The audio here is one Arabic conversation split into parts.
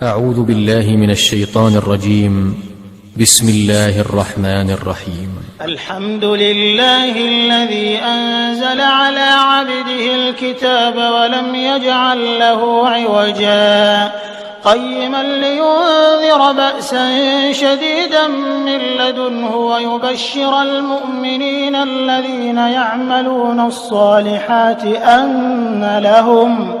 أعوذ بالله من الشيطان الرجيم. بسم الله الرحمن الرحيم. الحمد لله الذي أنزل على عبده الكتاب ولم يجعل له عوجا قيما لينذر بأسا شديدا من لدنه ويبشر المؤمنين الذين يعملون الصالحات أن لهم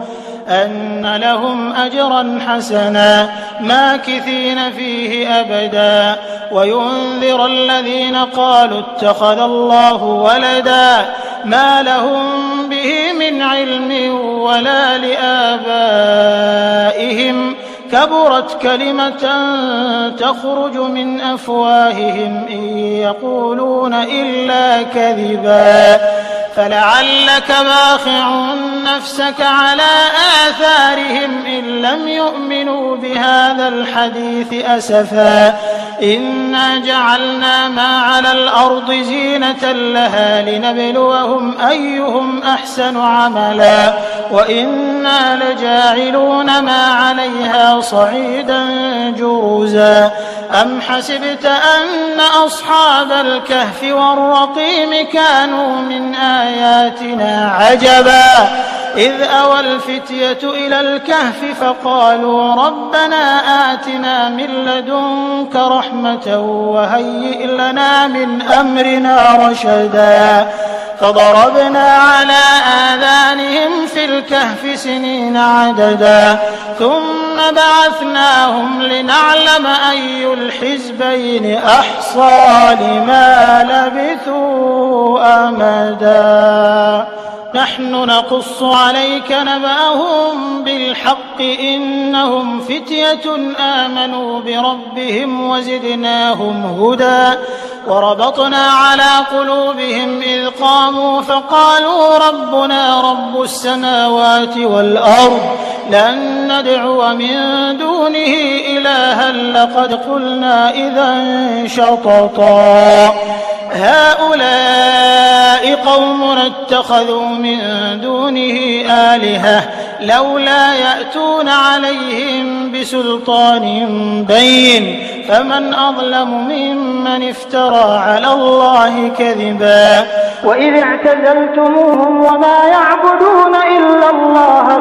أجرا حسنا ماكثين فيه أبدا وينذر الذين قالوا اتخذ الله ولدا ما لهم به من علم ولا لآبائهم كبرت كلمة تخرج من أفواههم إن يقولون إلا كذبا فلعلك باخع نفسك على آثارهم إن لم يؤمنوا بهذا الحديث أسفا إنا جعلنا ما على الأرض زينة لها لنبلوهم أيهم أحسن عملا وإنا لجاعلون ما عليها صعيدا جرزا أم حسبت أن أصحاب الكهف والرقيم كانوا من آياتنا عجبا إذ أوى الفتية إلى الكهف فقالوا ربنا آتنا من لدنك رحمة وهيئ لنا من أمرنا رشدا فضربنا على آذانهم في الكهف سنين عددا ثم بعثناهم لنعلم أي الحزبين أحصى لما لبثوا أمدا نحن نقص عليك نبأهم بالحق إنهم فتية آمنوا بربهم وزدناهم هدى وربطنا على قلوبهم إذ قاموا فقالوا ربنا رب السماوات والأرض لن ندعو من دونه إلها لقد قلنا إذا شططا هؤلاء قومنا اتخذوا من دونه آلهة لولا يأتون عليهم بسلطان بين فمن أظلم ممن افترى على الله كذبا وإذ اعتزلتموهم وما يعبدون إلا الله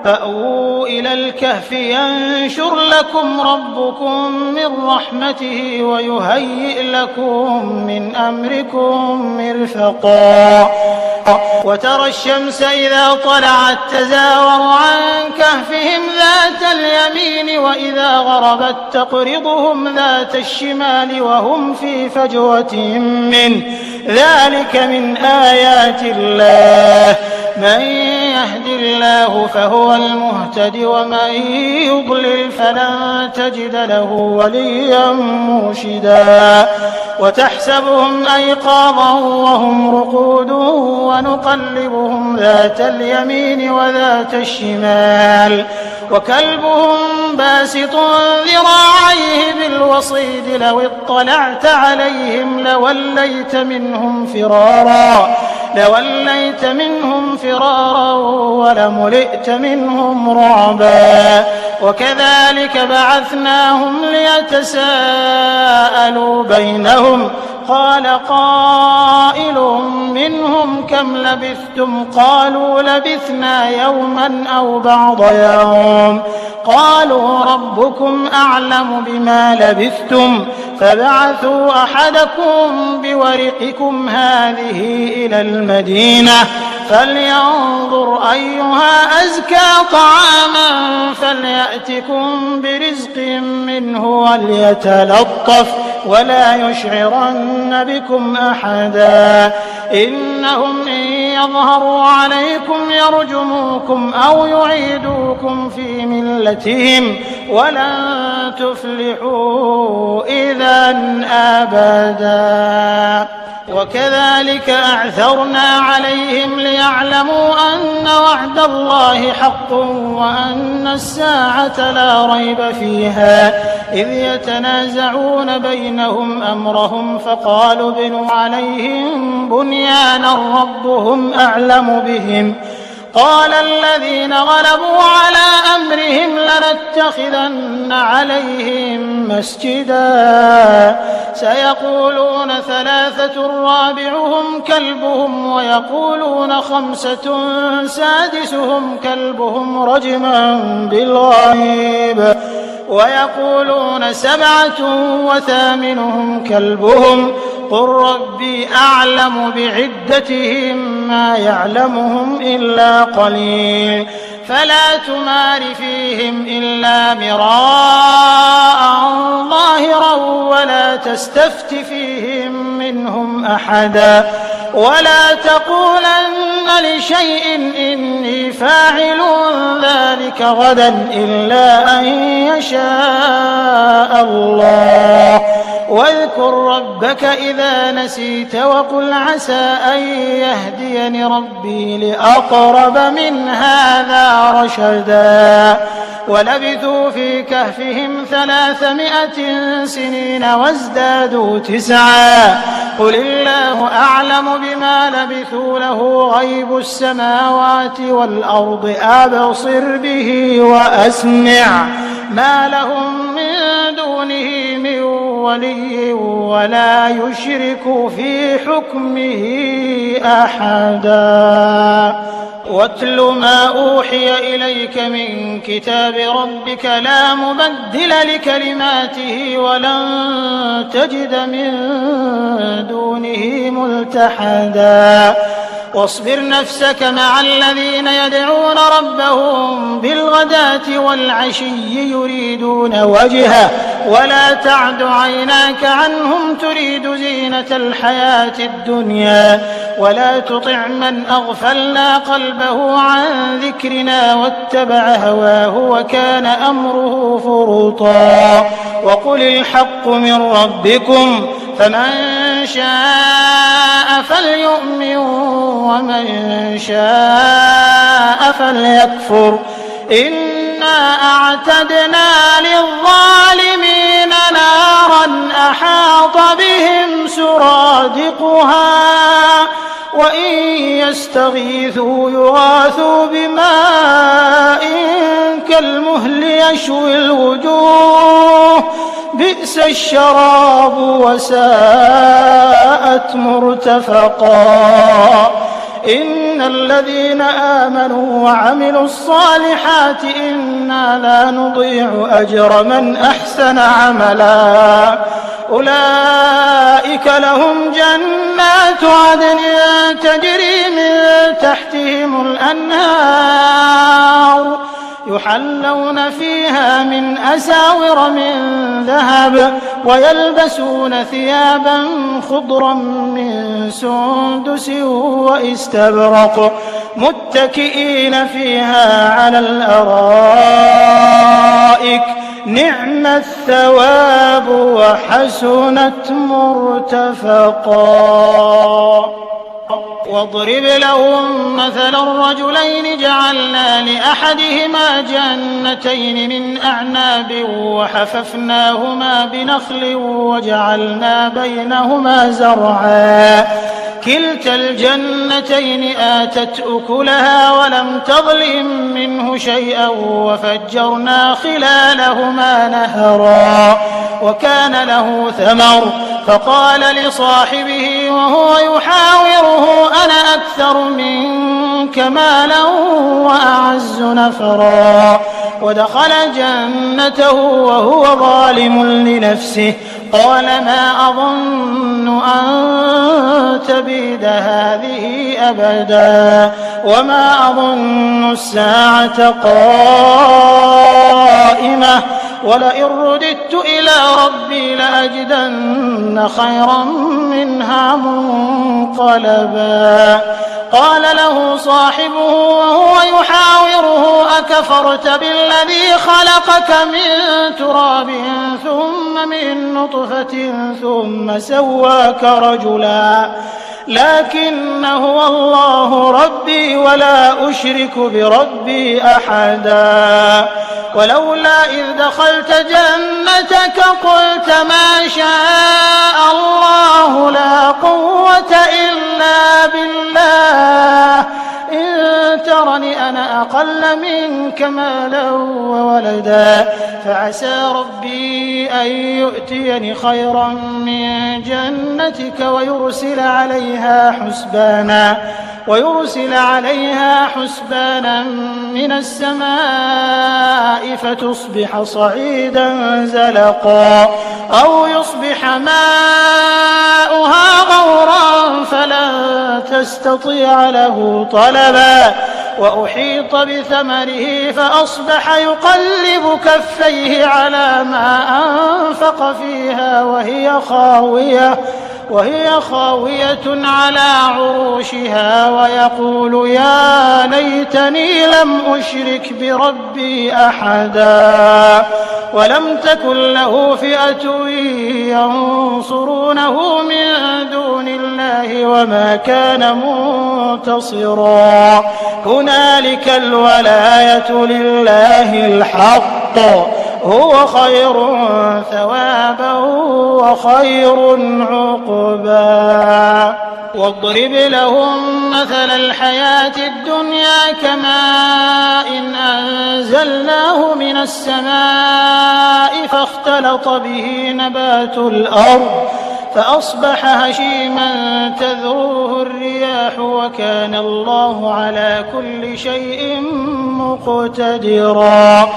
فأووا إلى الكهف ينشر لكم ربكم من رحمته ويهيئ لكم من أمركم مرفقا وترى الشمس إذا طلعت تزاور عن كهفهم ذات اليمين وإذا غربت تقرضهم ذات الشمال وهم في فجوة منه ذلك من آيات الله من يهد الله فهو المهتد ومن يضلل فلن تجد له وليا مرشدا وتحسبهم أيقاظا وهم رقود ونقلبهم ذات اليمين وذات الشمال وكلبهم باسط ذراعيه بالوصيد لو اطلعت عليهم لوليت منهم فرارا ولملئت منهم رعبا وكذلك بعثناهم ليتساءلوا بينهم قال قائل منهم كم لبثتم قالوا لبثنا يوما أو بعض يوم قالوا ربكم أعلم بما لبثتم فبعثوا أحدكم بورقكم هذه إلى المدينة فلينظر أيها أزكى طعاما فليأتكم برزق منه وليتلطف ولا يشعرن بكم أحدا إنهم إن يظهروا عليكم يرجموكم أو يعيدوكم في ملتهم ولن تفلحوا إذا أبدا وكذلك أعثرنا عليهم ليعلموا أن وعد الله حق وأن الساعة لا ريب فيها إذ يتنازعون بينهم أمرهم فقالوا ابنوا عليهم بنيانا ربهم أعلم بهم قال الذين غلبوا على أمرهم لنتخذن عليهم مسجدا سيقولون 3 رابعهم كلبهم ويقولون 5 سادسهم كلبهم رجما بالغيب ويقولون 7 وثامنهم كلبهم قل ربي أعلم بعدتهم ما يعلمهم إلا قليل فلا تمار فيهم إلا مراء ظاهرا ولا تستفت فيهم منهم أحدا ولا تقولن لشيء إني فاعل ذلك غدا إلا أن يشاء الله واذكر ربك إذا نسيت وقل عسى أن يهديني ربي لأقرب من هذا رشدا ولبثوا في كهفهم 300 سنين وازدادوا 9 قل الله أعلم بما لبثوا له غيب السماوات والأرض أبصر به وأسمع ما لهم من دونه من ولي ولا يشرك في حكمه أحدا واتل ما أوحي إليك من كتاب ربك لا مبدل لكلماته ولن تجد من دونه ملتحدا واصبر نفسك مع الذين يدعون ربهم بالغداة والعشي يريدون وجهه ولا تعد عيناك عنهم تريد زينة الحياة الدنيا ولا تطع من أغفلنا قلبه عن ذكرنا واتبع هواه وكان أمره فرطا وقل الحق من ربكم فمن شاء فليؤمن ومن شاء فليكفر إنا أعتدنا للظالمين نارا أحاط بهم سرادقها وإن يستغيثوا يغاثوا بماء كالمهل يشوي الوجوه بئس الشراب وساءت مرتفقا إن الذين آمنوا وعملوا الصالحات إنا لا نضيع أجر من أحسن عملا أولئك لهم جنات عدن تجري من تحتهم الأنهار يحلون فيها من أساور من ذهب ويلبسون ثيابا خضرا من سندس واستبرق متكئين فيها على الأرائك نعم الثواب وحسنت مرتفقا واضرب لهم مثلا الرجلين جعلنا لأحدهما جنتين من أعناب وحففناهما بنخل وجعلنا بينهما زرعا كلتا الجنتين آتت أكلها ولم تظلم منه شيئا وفجرنا خلالهما نهرا وكان له ثمر فقال لصاحبه وهو يحاوره أنا أكثر منك مالا وأعز نفرا ودخل جنته وهو ظالم لنفسه قال ما أظن أن تبيد هذه أبدا وما أظن الساعة قائمة ولئن رددت إلى ربي لأجدن خيرا منها منقلبا قال له صاحبه وهو يحاوره أكفرت بالذي خلقك من تراب ثم من نطفة ثم سواك رجلا لكن هو الله ربي ولا أشرك بربي أحدا ولولا إذ دخلت جنتك قلت ما شاء الله لا قوة إلا بالله إن ترني أنا أقل منك مالا وولدا فعسى ربي أن يؤتيني خيرا من جنتك ويرسل عليها حسبانا من السماء فتصبح صعيدا زلقا أو يصبح ماؤها غورا فلن تستطيع له طلبا وأحيط بثمره فأصبح يقلب كفيه على ما أنفق فيها وهي خاوية على عروشها ويقول يا ليتني لم أشرك بربي أحدا ولم تكن له فئة ينصرونه من دون الله وما كان منتصرا هنالك الولاية لله الحق هو خير ثوابا وخير عقبا واضرب لهم مثل الحياة الدنيا كماء إن أنزلناه من السماء فاختلط به نبات الأرض فأصبح هشيما تذروه الرياح وكان الله على كل شيء مقتدرا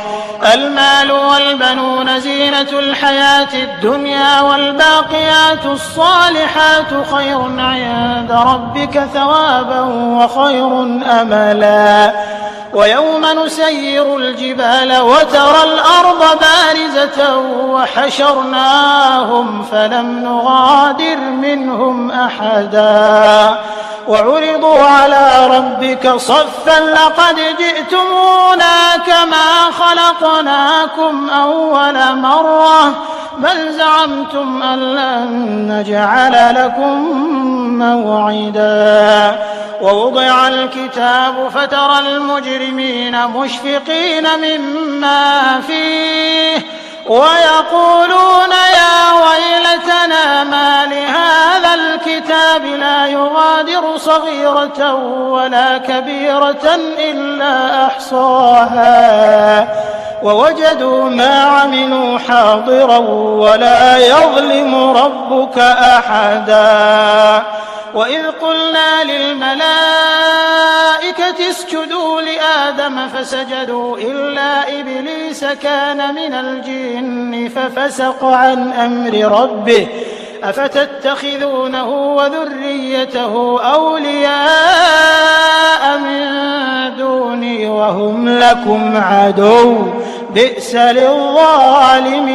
المال والبنون زينة الحياة الدنيا والباقيات الصالحات خير عند ربك ثوابا وخير أملا ويوم نسير الجبال وترى الأرض بارزة وحشرناهم فلم نغادر منهم أحدا وعرضوا على ربك صفا لقد جئتمونا كما خلقناكم أول مرة بل زعمتم أن لن نجعل لكم موعدا ووضع الكتاب فترى المجرمين مشفقين مما فيه ويقولون يا ويلتنا ما لهذا الكتاب لا يغادر صغيرة ولا كبيرة إلا أحصاها ووجدوا ما عملوا حاضرا ولا يظلم ربك أحدا وإذ قلنا للملائكة اسجدوا لآدم فسجدوا إلا إبليس كان من الجن ففسق عن أمر ربه أفتتخذونه وذريته أولياء من دوني وهم لكم عدو بئس للظالمين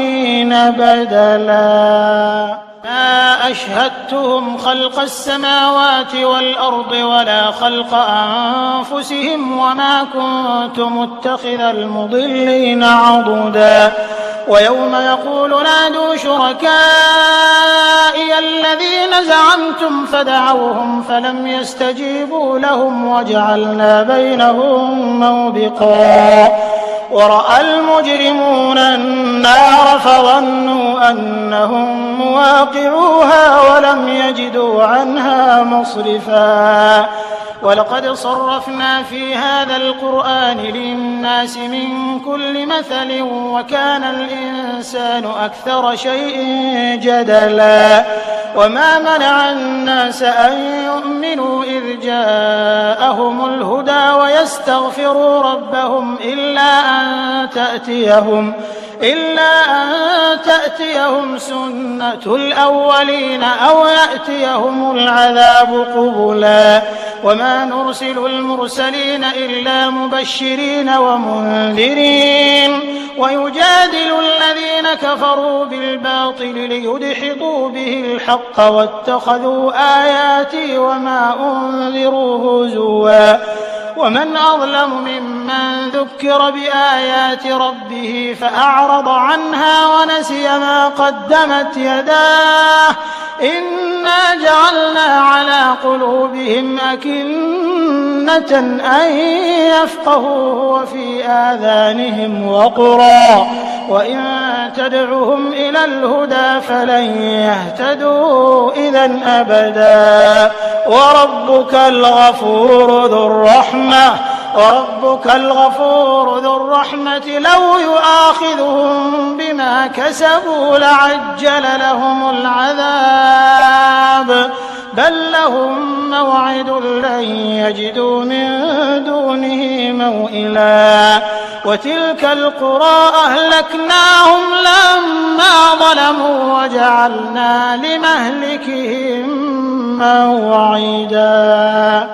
بدلا ما أشهدتهم خلق السماوات والأرض ولا خلق أنفسهم وما كنت متخذ المضلين عضدا ويوم يقول نادوا شركائي الذين زعمتم فدعوهم فلم يستجيبوا لهم وجعلنا بينهم موبقا ورأى المجرمون النار فظنوا أنهم مواقعوها ولم يجدوا عنها مصرفا ولقد صرفنا في هذا القرآن للناس من كل مثل وكان الإنسان أكثر شيء جدلا وما منع الناس أن يؤمنوا إذ جاءهم الهدى ويستغفروا ربهم إلا أن تأتيهم سنة الأولين أو يأتيهم العذاب قبلا وما نرسل المرسلين إلا مبشرين ومنذرين ويجادل الذين كفروا بالباطل ليدحضوا به الحق واتخذوا آياتي وما أنذروا هزوا ومن أظلم ممن ذكر بآيات ربه فأعرض عنها ونسي ما قدمت يداه إنا جعلنا على قلوبهم أكنة أن يفقهوه وفي آذانهم وقرا وإن تدعهم إلى الهدى فلن يهتدوا إذا أبدا وربك الغفور ذو الرحمة وربك الغفور ذو الرحمة لو يؤاخذهم بما كسبوا لعجل لهم العذاب بل لهم موعد لن يجدوا من دونه موئلا وتلك القرى أهلكناهم لما ظلموا وجعلنا لمهلكهم موعدا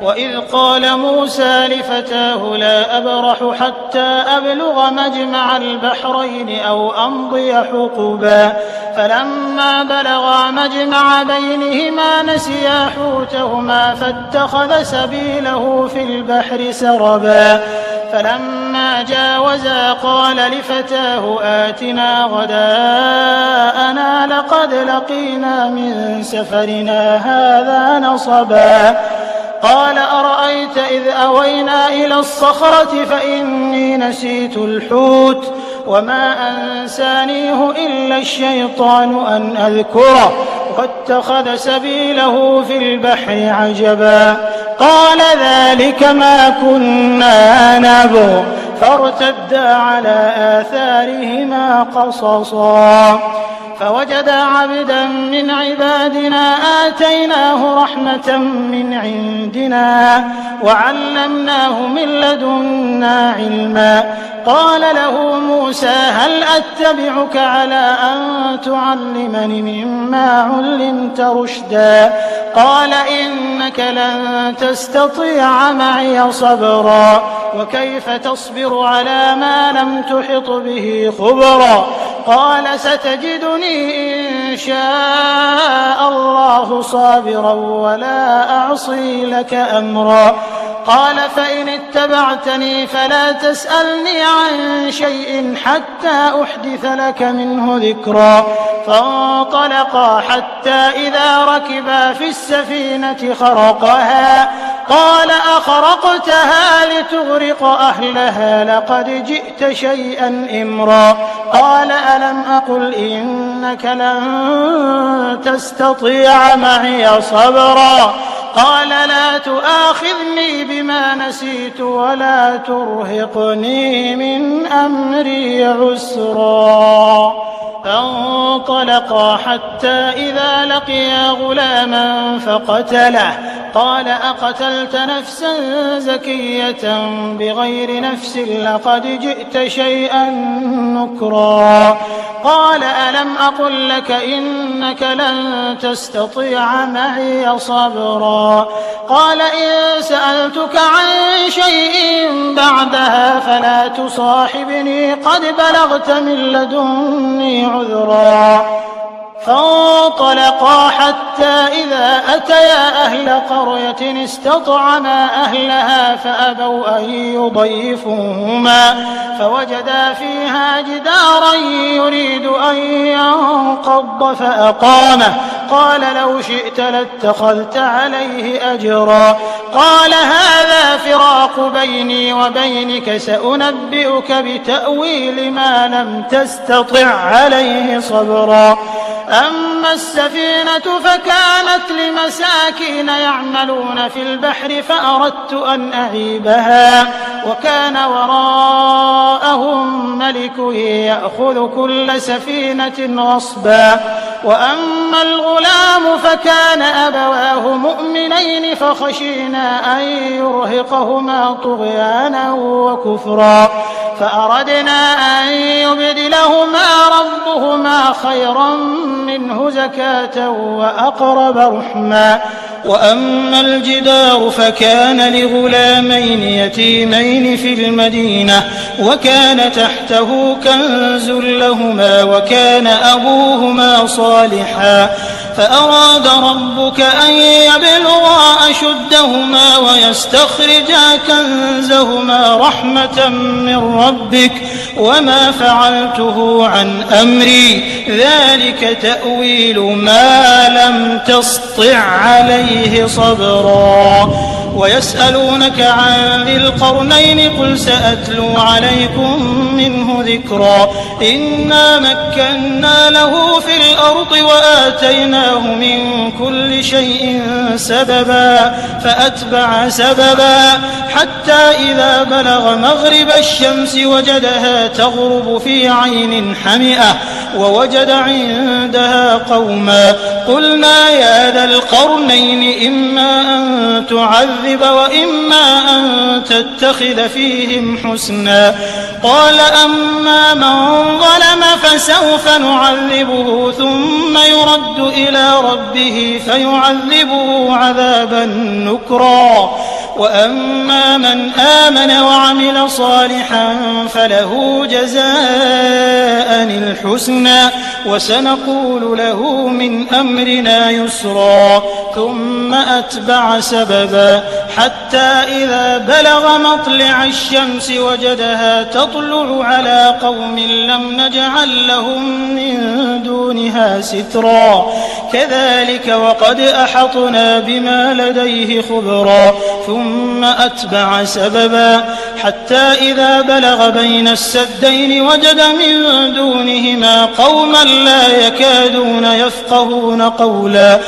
وإذ قال موسى لفتاه لا أبرح حتى أبلغ مجمع البحرين أو أمضي حقبا فلما بلغا مجمع بينهما نسيا حوتهما فاتخذ سبيله في البحر سربا فلما جاوزا قال لفتاه آتنا غداءنا لقد لقينا من سفرنا هذا نصبا قال أرأيت إذ أوينا إلى الصخرة فإني نسيت الحوت وما أنسانيه إلا الشيطان أن أذكره واتخذ سبيله في البحر عجبا قال ذلك ما كنا نبغ فارتدا على آثارهما قصصا فوجدا عبدا من عبادنا آتيناه رحمة من عندنا وعلمناه من لدنا علما قال له موسى هل أتبعك على أن تعلمني مما علمت رشدا قال إنك لن تستطيع معي صبرا وكيف تصبر على ما لم تحط به خبرا قال ستجدني إن شاء الله صابرا ولا أعصي لك أمرا قال فإن اتبعتني فلا تسألني عن شيء حتى أحدث لك منه ذكرا فانطلقا حتى إذا ركبا في السفينة خرقها قال أخرقتها لتغرق أهلها لقد جئت شيئا إمرا قال ألم أقل إنك لن تستطيع معي صبرا قال لا تؤاخذني بما نسيت ولا ترهقني من أمري عسرا فانطلقا حتى إذا لقيا غلاما فقتله قال أقتلت نفسا زكية بغير نفس لقد جئت شيئا نكرا قال ألم أقل لك إنك لن تستطيع معي صبرا قال إن سألتك عن شيء بعدها فلا تصاحبني قد بلغت من لدني عذرا فانطلقا حتى إذا أتيا أهل قرية استطعما أهلها فأبوا أن يضيفوهما فوجدا فيها جدارا يريد أن ينقض فأقامه قال لو شئت لاتخذت عليه أجرا قال هذا فراق بيني وبينك سأنبئك بتأويل ما لم تستطع عليه صبرا أما السفينة فكانت لمساكين يعملون في البحر فأردت أن أعيبها وكان وراءهم ملك يأخذ كل سفينة غصبا وأما الغلام فكان أبواه مؤمنين فخشينا أن يرهقهما طغيانا وكفرا فأردنا أن يبدلهما ربهما خيرا منه زكاة وأقرب رحما وأما الجدار فكان لغلامين يتيمين في المدينة وكان تحته كنز لهما وكان أبوهما صالحا فأراد ربك أن يبلغا أشدهما ويستخرجا كنزهما رحمة من ربك وما فعلته عن أمري ذلك تأويل ما لم تسطع عليه صبرا ويسألونك عن ذي القرنين قل سأتلو عليكم منه ذكرا إنا مكنا له في الأرض وآتيناه من كل شيء سببا فأتبع سببا حتى إذا بلغ مغرب الشمس وجدها تغرب في عين حمئة ووجد عندها قوما قلنا يا ذا القرنين إما أن تعذب وإما أن تتخذ فيهم حسنا قال أما من ظلم فسوف نعذبه ثم يرد إلى ربه فيعذبه عذابا نكرا وأما من آمن وعمل صالحا فله جزاء الحسنى وسنقول له من أمرنا يسرا ثم أتبع سببا حتى إذا بلغ مطلع الشمس وجدها تطلع على قوم لم نجعل لهم من دونها سترا كذلك وقد أحطنا بما لديه خبرا ثم أتبع سببا حتى إذا بلغ بين السدين وجد من دونهما قوما لا يكادون يفقهون قولا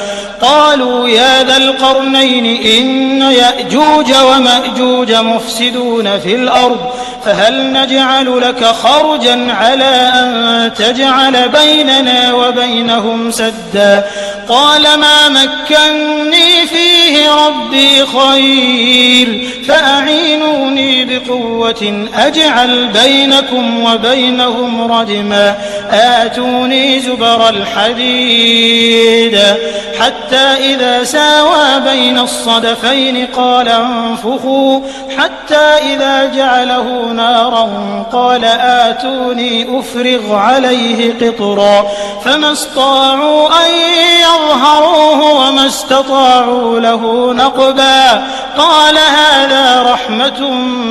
قالوا يا ذا القرنين إن يأجوج ومأجوج مفسدون في الأرض فهل نجعل لك خرجا على أن تجعل بيننا وبينهم سدا قال ما مكني فيه ربي خير فأعينوني بقوة أجعل بينكم وبينهم ردما آتوني زبر الحديد حتى إذا ساوى بين الصدفين قال انفخوا حتى إذا جعله نارا قال آتوني أفرغ عليه قطرا فما استطاعوا أن يظهروه وما استطاعوا له نقبا قال هذا رحمة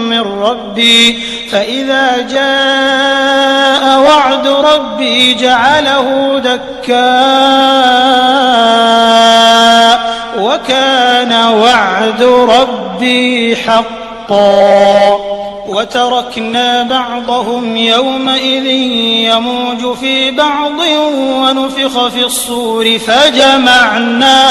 من ربي فإذا جاء وعد ربي جعله دكا وكان وعد ربي حقا وتركنا بعضهم يومئذ يموج في بعض ونفخ في الصور فجمعناهم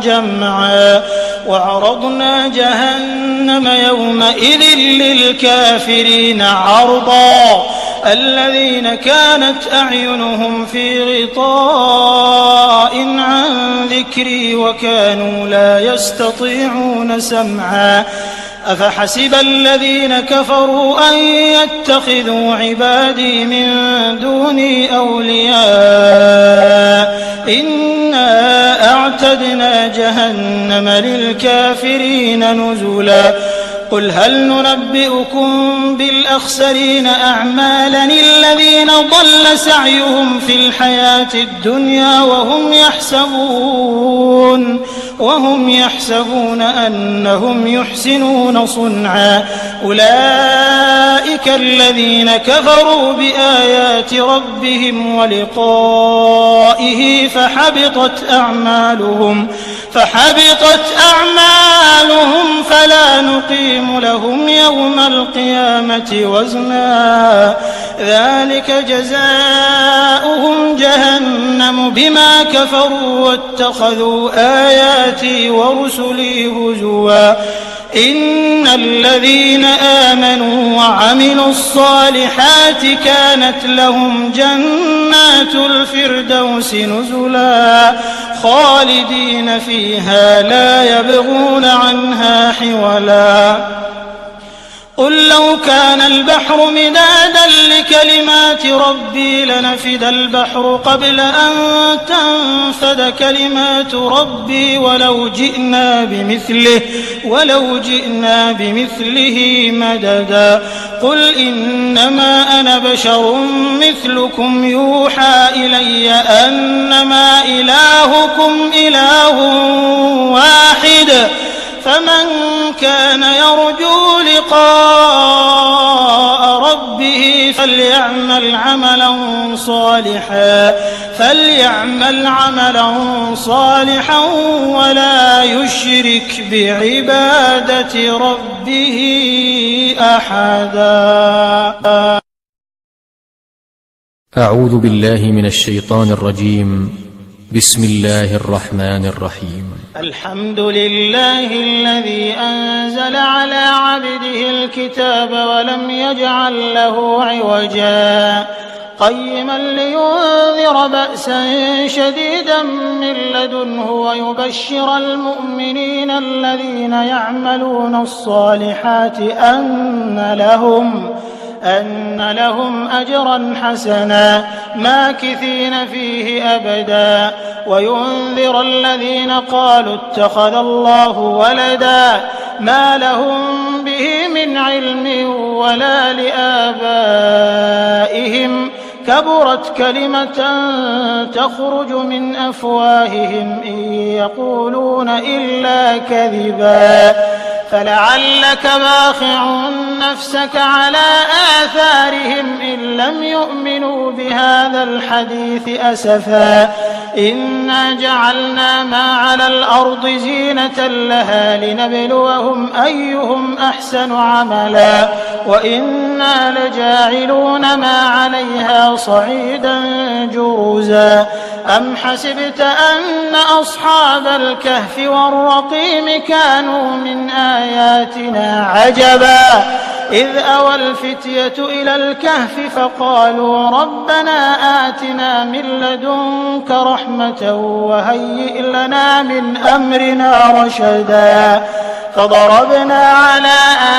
جمعا وعرضنا جهنم يومئذ للكافرين عرضا الذين كانت أعينهم في غطاء عن ذكري وكانوا لا يستطيعون سمعا أفحسب الذين كفروا أن يتخذوا عبادي من دوني أولياء إنا أعتدنا جهنم للكافرين نزلا قل هل ننبئكم بالأخسرين أعمالا الذين ضل سعيهم في الحياة الدنيا وهم يحسبون أنهم يحسنون صنعا أولئك الذين كفروا بآيات ربهم ولقائه فحبطت أعمالهم فلا نقيم لهم يوم القيامة وزنا ذلك جزاؤهم جهنم بما كفروا واتخذوا آياتي ورسلي هزوا إن الذين آمنوا وعملوا الصالحات كانت لهم جنات الفردوس نزلا خالدين فيها لا يبغون عنها حولا قل لو كان البحر مدادا لكلمات ربي لنفد البحر قبل أن تنفد كلمات ربي ولو جئنا بمثله مددا قل إنما أنا بشر مثلكم يوحى إلي أنما إلهكم إله واحد فمن كان يرجو لقاء ربه فليعمل عملا صالحا ولا يشرك بعبادة ربه أحدا. أعوذ بالله من الشيطان الرجيم. بسم الله الرحمن الرحيم. الحمد لله الذي أنزل على عبده الكتاب ولم يجعل له عوجا قيما لينذر بأسا شديدا من لدنه ويبشر المؤمنين الذين يعملون الصالحات أن لهم أجرا حسنا ماكثين فيه أبدا وينذر الذين قالوا اتخذ الله ولدا ما لهم به من علم ولا لآبائهم كبرت كلمة تخرج من أفواههم إن يقولون إلا كذبا فلعلك باخع نفسك على آثارهم إن لم يؤمنوا بهذا الحديث أسفا إنا جعلنا ما على الأرض زينة لها لنبلوهم أيهم أحسن عملا وإنا لجاعلون ما عليها صعيدا جرزا أم حسبت أن أصحاب الكهف والرقيم كانوا من آياتنا عجبا إذ أوى الفتية إلى الكهف فقالوا ربنا آتنا من لدنك رحمة وهيئ لنا من أمرنا رشدا فضربنا على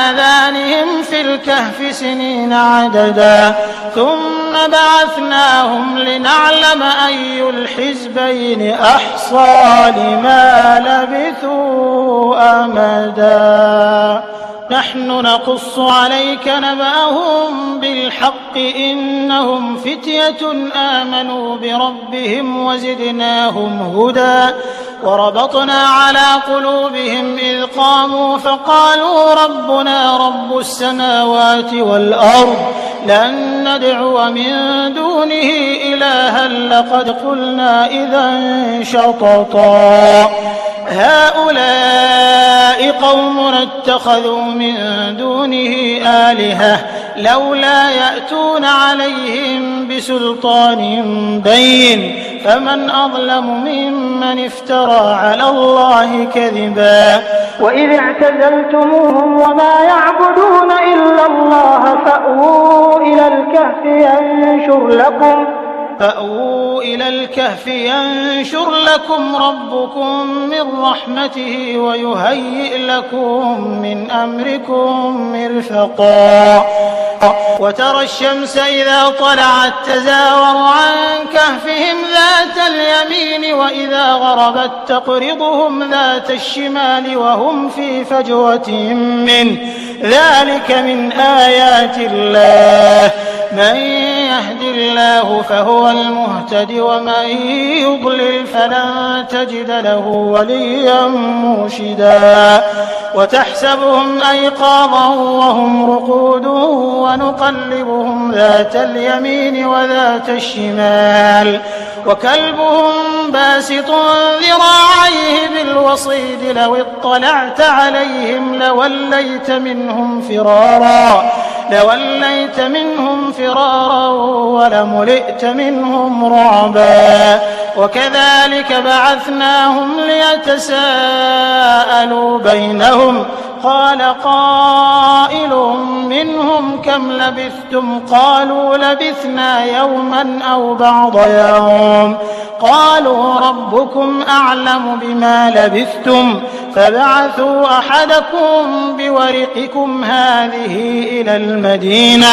آذانهم في الكهف سنين عددا ثم بعثناهم لنعلم أي الحزبين أحصى لما لبثوا أمدا. نحن نقص عليك نبأهم بالحق إنهم فتية آمنوا بربهم وزدناهم هدى وربطنا على قلوبهم إذ قاموا فقالوا ربنا رب السماوات والأرض لن ندعو من دونه إلها لقد قلنا إذا شططا هؤلاء قومنا اتخذوا من دونه آلهة لولا يأتون عليهم بسلطان بين فمن أظلم ممن افترى على الله كذبا وإذ اعتزلتموهم وما يعبدون إلا الله فأووا إلى الكهف ينشر لكم ربكم من رحمته ويهيئ لكم من أمركم مرفقا وترى الشمس إذا طلعت تزاور عن كهفهم ذات اليمين وإذا غربت تقرضهم ذات الشمال وهم في فجوة منه ذلك من آيات الله من يهد الله فهو المهتد ومن يضلل فلن تجد له وليا مرشدا وتحسبهم أيقاظا وهم رقود ونقلبهم ذات اليمين وذات الشمال وكلبهم باسط ذراعيه بالوصيد لو اطلعت عليهم لوليت منهم فرارا ولملئت منهم رعبا وكذلك بعثناهم ليتساءلوا بينهم قال قائل منهم كم لبثتم قالوا لبثنا يوما أو بعض يوم قالوا ربكم أعلم بما لبثتم فبعثوا أحدكم بورقكم هذه إلى المدينة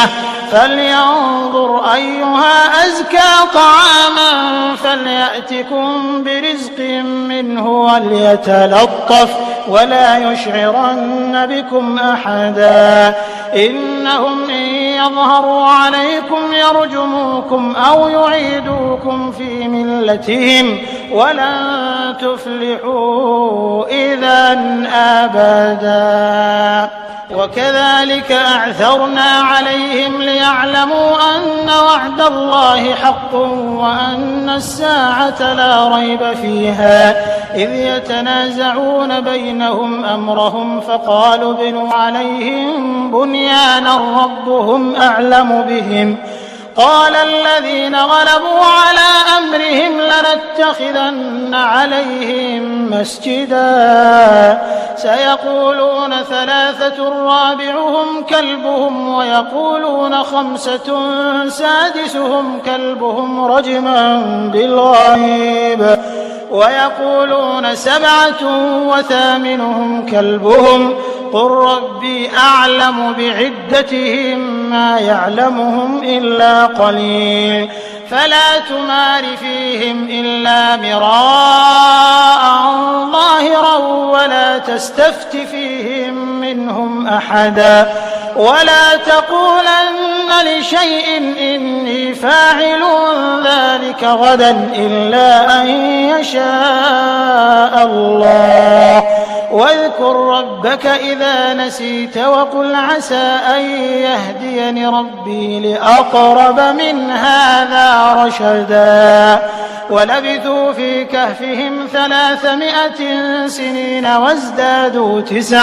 فلينظر أيها أزكى طعاما فليأتكم برزق منه وليتلطف ولا يشعرن بكم أحدا إنهم إن يظهروا عليكم يرجموكم أو يعيدوكم في ملتهم ولن تفلحوا إذا أبدا. وكذلك أعثرنا عليهم ليعلموا أن وعد الله حق وأن الساعة لا ريب فيها إذ يتنازعون بينهم أمرهم فقالوا ابنوا عليهم بنيانا ربهم أعلم بهم قال الذين غلبوا على أمرهم لنتخذن عليهم مسجدا سيقولون 3 رابعهم كلبهم ويقولون 5 سادسهم كلبهم رجما بالغيب ويقولون 7 وثامنهم كلبهم قل ربي أعلم بعدتهم ما يعلمهم إلا قليل فلا تمار فيهم إلا مراء ظاهرا ولا تستفت فيهم منهم أحدا ولا تقولن لشيء إني فاعل ذلك غدا إلا أن يشاء الله واذكر ربك إذا نسيت وقل عسى أن يهديني ربي لأقرب من هذا رشدا ولبثوا في كهفهم 300 سنين وازدادوا 9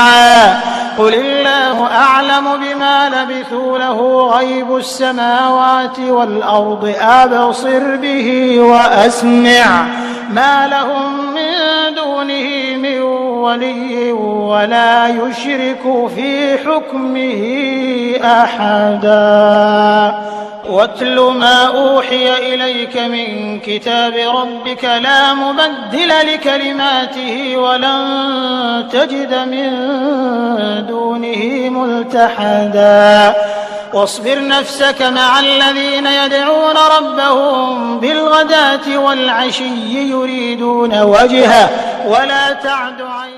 قل الله أعلم بما لبثوا له غيب السماوات والأرض أبصر به وأسمع ما لهم من دونه من ولي ولا يشرك في حكمه أحدا واتل ما أوحي إليك من كتاب ربك لا مبدل لكلماته ولن تجد من دونه ملتحدا واصبر نفسك مع الذين يدعون ربهم بالغداة والعشي يريدون وجهه ولا تعد عيناك